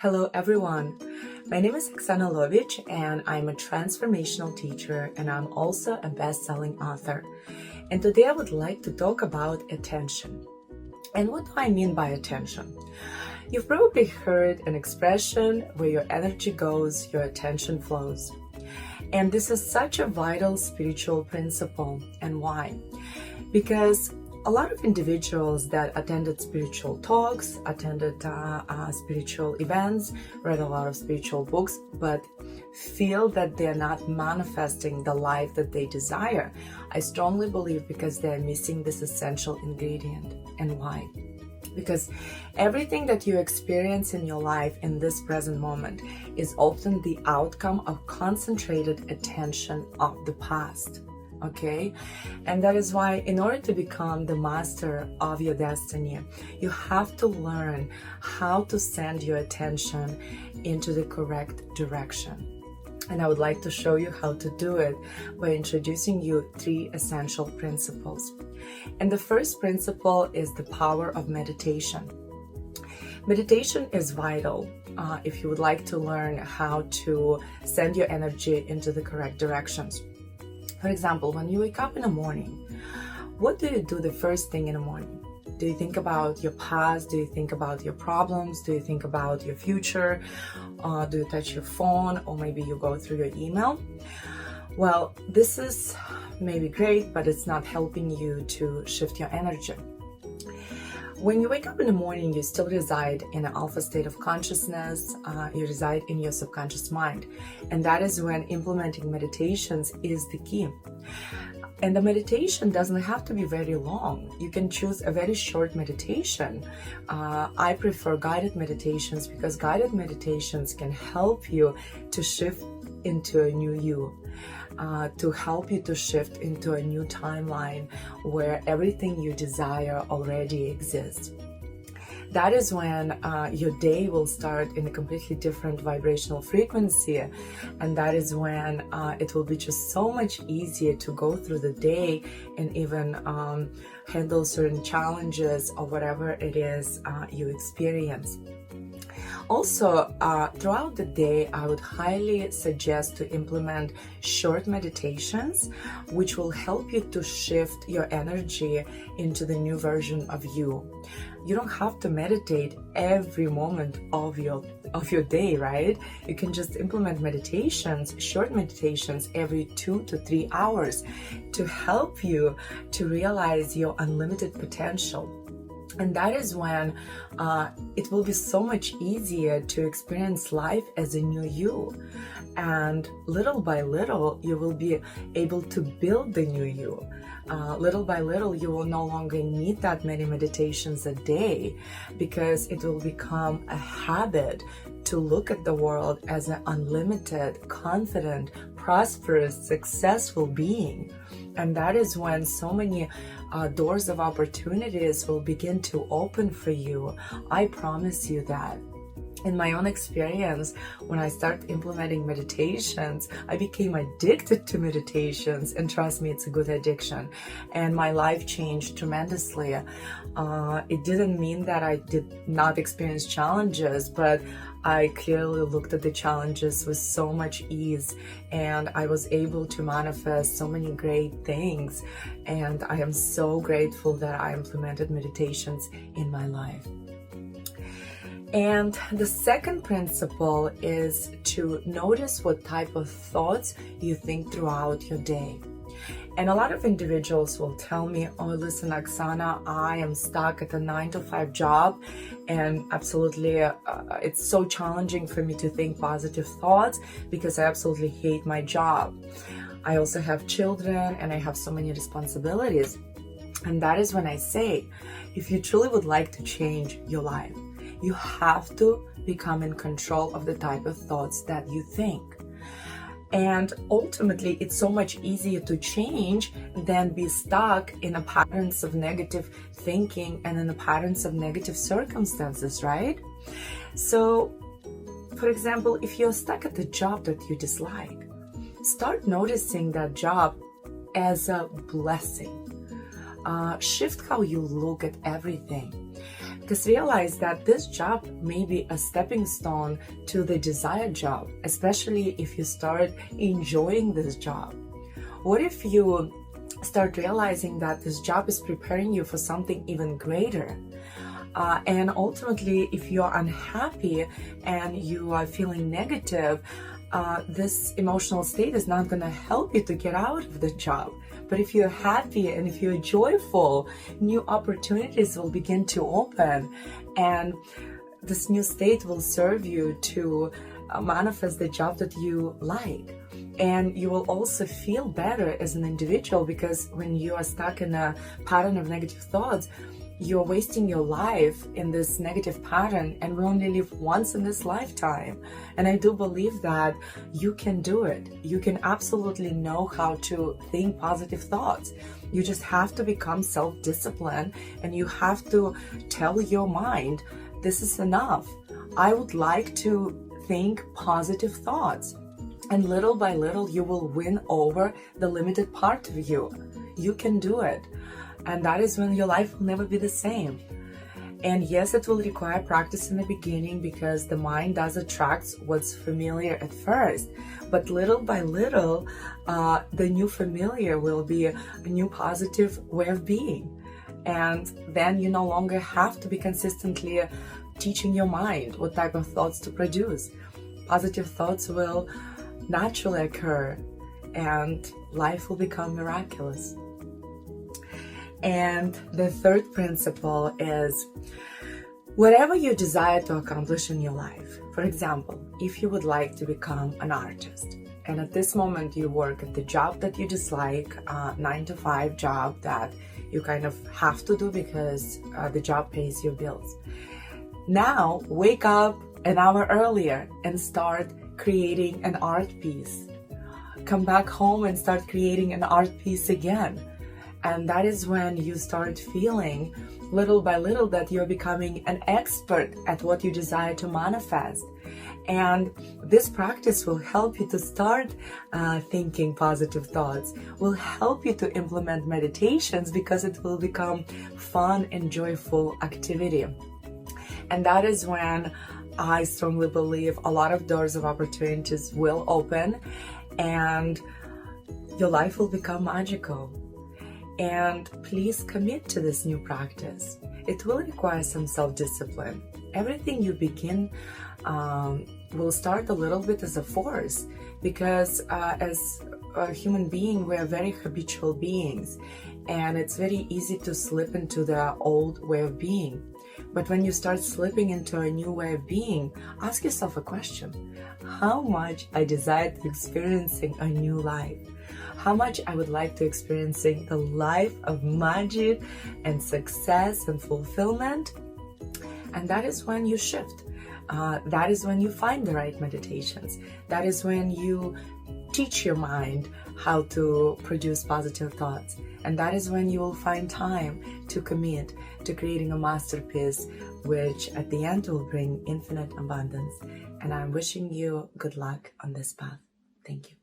Hello everyone, my name is Oksana Lovich and I'm a transformational teacher and I'm also a best-selling author. And today I would like to talk about attention. And what do I mean by attention? You've probably heard an expression where your energy goes, your attention flows. And this is such a vital spiritual principle. And why? Because a lot of individuals that attended spiritual talks, attended spiritual events, read a lot of spiritual books, but feel that they're not manifesting the life that they desire. I strongly believe because they're missing this essential ingredient. And why? Because everything that you experience in your life in this present moment is often the outcome of concentrated attention of the past. Okay, and that is why in order to become the master of your destiny, you have to learn how to send your attention into the correct direction. And I would like to show you how to do it by introducing you 3 essential principles. And the first principle is the power of meditation. Meditation is vital if you would like to learn how to send your energy into the correct directions. For example, when you wake up in the morning, what do you do the first thing in the morning? Do you think about your past? Do you think about your problems? Do you think about your future? Do you touch your phone? Or maybe you go through your email? Well, this is maybe great, but it's not helping you to shift your energy. When you wake up in the morning, you still reside in an alpha state of consciousness, you reside in your subconscious mind. And that is when implementing meditations is the key. And the meditation doesn't have to be very long. You can choose a very short meditation. I prefer guided meditations because guided meditations can help you to shift into a new you. To help you to shift into a new timeline where everything you desire already exists. That is when your day will start in a completely different vibrational frequency, and that is when it will be just so much easier to go through the day and even handle certain challenges or whatever it is you experience. Also, throughout the day, I would highly suggest to implement short meditations, which will help you to shift your energy into the new version of you. You don't have to meditate every moment of your day, right? You can just implement meditations, short meditations every 2 to 3 hours to help you to realize your unlimited potential. And that is when it will be so much easier to experience life as a new you. And little by little, you will be able to build the new you. Little by little, you will no longer need that many meditations a day because it will become a habit to look at the world as an unlimited, confident, prosperous, successful being. And that is when so many doors of opportunities will begin to open for you. I promise you that. In my own experience, when I started implementing meditations, I became addicted to meditations, and trust me, it's a good addiction. And my life changed tremendously. It didn't mean that I did not experience challenges, but I clearly looked at the challenges with so much ease, and I was able to manifest so many great things. And I am so grateful that I implemented meditations in my life. And the second principle is to notice what type of thoughts you think throughout your day. And a lot of individuals will tell me, oh, listen, Oksana, I am stuck at a 9-to-5 job, and absolutely it's so challenging for me to think positive thoughts because I absolutely hate my job. I also have children and I have so many responsibilities. And that is when I say, if you truly would like to change your life, you have to become in control of the type of thoughts that you think. And ultimately, it's so much easier to change than be stuck in the patterns of negative thinking and in the patterns of negative circumstances, right? So, for example, if you're stuck at the job that you dislike, start noticing that job as a blessing. Shift how you look at everything. Because realize that this job may be a stepping stone to the desired job, especially if you start enjoying this job. What if you start realizing that this job is preparing you for something even greater? And ultimately, if you're unhappy and you are feeling negative, this emotional state is not going to help you to get out of the job. But if you're happy and if you're joyful, new opportunities will begin to open, and this new state will serve you to manifest the job that you like. And you will also feel better as an individual, because when you are stuck in a pattern of negative thoughts, you're wasting your life in this negative pattern, and we only live once in this lifetime. And I do believe that you can do it. You can absolutely know how to think positive thoughts. You just have to become self-disciplined, and you have to tell your mind, this is enough. I would like to think positive thoughts. And little by little, you will win over the limited part of you. You can do it. And that is when your life will never be the same. And yes, it will require practice in the beginning, because the mind does attract what's familiar at first. But little by little, the new familiar will be a new positive way of being. And then you no longer have to be consistently teaching your mind what type of thoughts to produce. Positive thoughts will naturally occur, and life will become miraculous. And the third principle is, whatever you desire to accomplish in your life. For example, if you would like to become an artist, and at this moment you work at the job that you dislike, 9-to-5 job that you kind of have to do because the job pays your bills. Now, wake up an hour earlier and start creating an art piece. Come back home and start creating an art piece again. And that is when you start feeling little by little that you're becoming an expert at what you desire to manifest. And this practice will help you to start thinking positive thoughts, will help you to implement meditations, because it will become fun and joyful activity. And that is when I strongly believe a lot of doors of opportunities will open, and your life will become magical. And please commit to this new practice. It will require some self-discipline. Everything you begin will start a little bit as a force, because as a human being, we are very habitual beings, and it's very easy to slip into the old way of being. But when you start slipping into a new way of being, ask yourself a question: how much I desire to experiencing a new life? How much I would like to experiencing the life of magic and success and fulfillment? And that is when you shift. That is when you find the right meditations. That is when you teach your mind how to produce positive thoughts. And that is when you will find time to commit to creating a masterpiece, which at the end will bring infinite abundance. And I'm wishing you good luck on this path. Thank you.